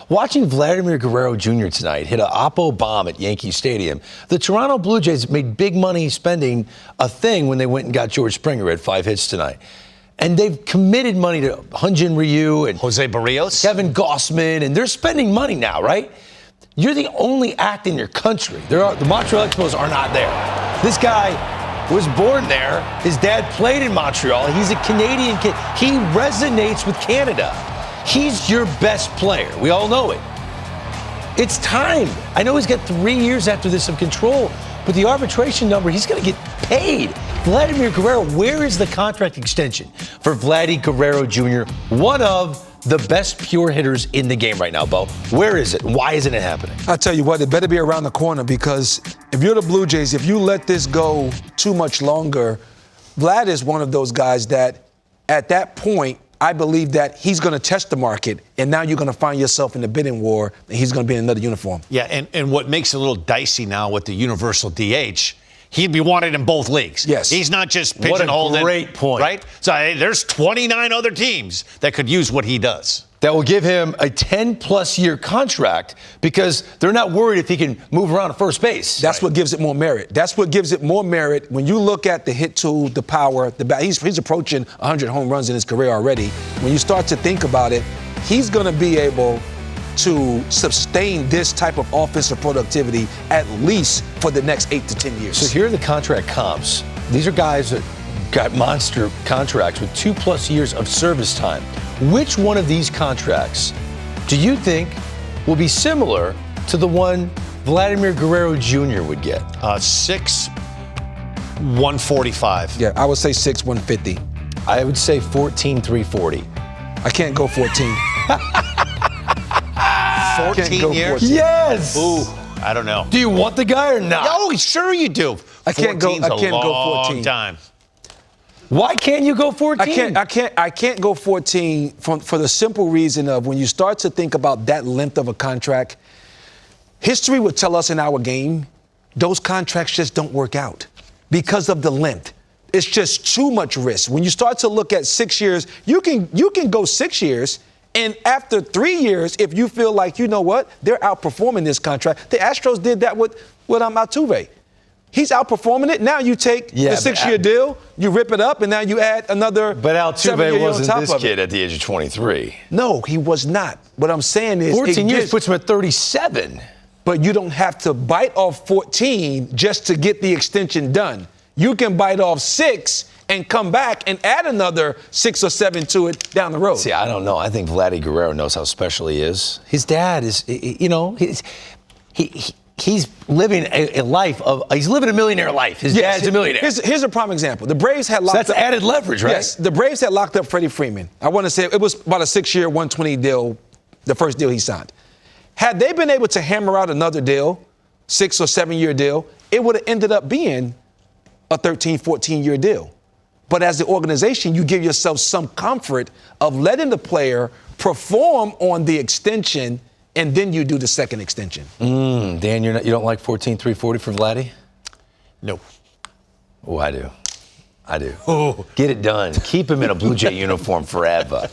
Watching Vladimir Guerrero Jr. tonight hit an oppo bomb at Yankee Stadium, the Toronto Blue Jays made big money spending a thing when they went and got George Springer, who had 5 hits tonight. And they've committed money to Hyun-Jin Ryu and Jose Barrios, Kevin Gossman, and they're spending money now, right? You're the only act in your country. The Montreal Expos are not there. This guy was born there. His dad played in Montreal. He's a Canadian kid. He resonates with Canada. He's your best player. We all know it. It's time. I know he's got 3 years after this of control, but the arbitration number, he's going to get paid. Vladimir Guerrero, where is the contract extension for Vladdy Guerrero Jr., one of the best pure hitters in the game right now, Bo? Where is it? Why isn't it happening? I'll tell you what, it better be around the corner, because if you're the Blue Jays, if you let this go too much longer, Vlad is one of those guys that at that point, I believe that he's going to test the market, and now you're going to find yourself in the bidding war, and he's going to be in another uniform. Yeah, and what makes it a little dicey now with the universal DH, he'd be wanted in both leagues. Yes. He's not just pigeonholed. What a great point. Right? So there's 29 other teams that could use what he does. That will give him a 10-plus year contract because they're not worried if he can move around at first base. That's what gives it more merit. That's what gives it more merit when you look at the hit tool, the power, the bat. He's approaching 100 home runs in his career already. When you start to think about it, he's going to be able to sustain this type of offensive productivity at least for the next 8 to 10 years. So here are the contract comps. These are guys that got monster contracts with 2+ years of service time. Which one of these contracts do you think will be similar to the one Vladimir Guerrero Jr. would get? 145. Yeah, I would say 150. I would say 340. I can't go 14. 14 years? 14. Yes. Ooh, I don't know. Do you want the guy or not? Oh, sure you do. I can't go 14. Long time. Why can't you go 14? I can't go 14 for the simple reason of when you start to think about that length of a contract, history would tell us in our game, those contracts just don't work out because of the length. It's just too much risk. When you start to look at 6 years, you can go 6 years, and after 3 years, if you feel like, you know what, they're outperforming this contract. The Astros did that with Altuve. He's outperforming it. Now you take the 6-year deal, you rip it up, and now you add another. But Altuve wasn't this kid at the age of 23. No, he was not. What I'm saying is 14 years puts him at 37. But you don't have to bite off 14 just to get the extension done. You can bite off 6 and come back and add another 6 or 7 to it down the road. See, I don't know. I think Vladdy Guerrero knows how special he is. His dad is, he's living a life of, he's living a millionaire life. His dad's a millionaire. Here's a prime example. The Braves had locked up. That's added leverage, right? Yes, the Braves had locked up Freddie Freeman. I want to say it was about a 6-year, 120 deal, the first deal he signed. Had they been able to hammer out another deal, 6 or 7-year deal, it would have ended up being a 13, 14-year deal. But as the organization, you give yourself some comfort of letting the player perform on the extension, and then you do the second extension. Dan, you don't like 340 for Vladdy? No. Oh, I do. I do. Get it done. Keep him in a Blue Jay uniform forever.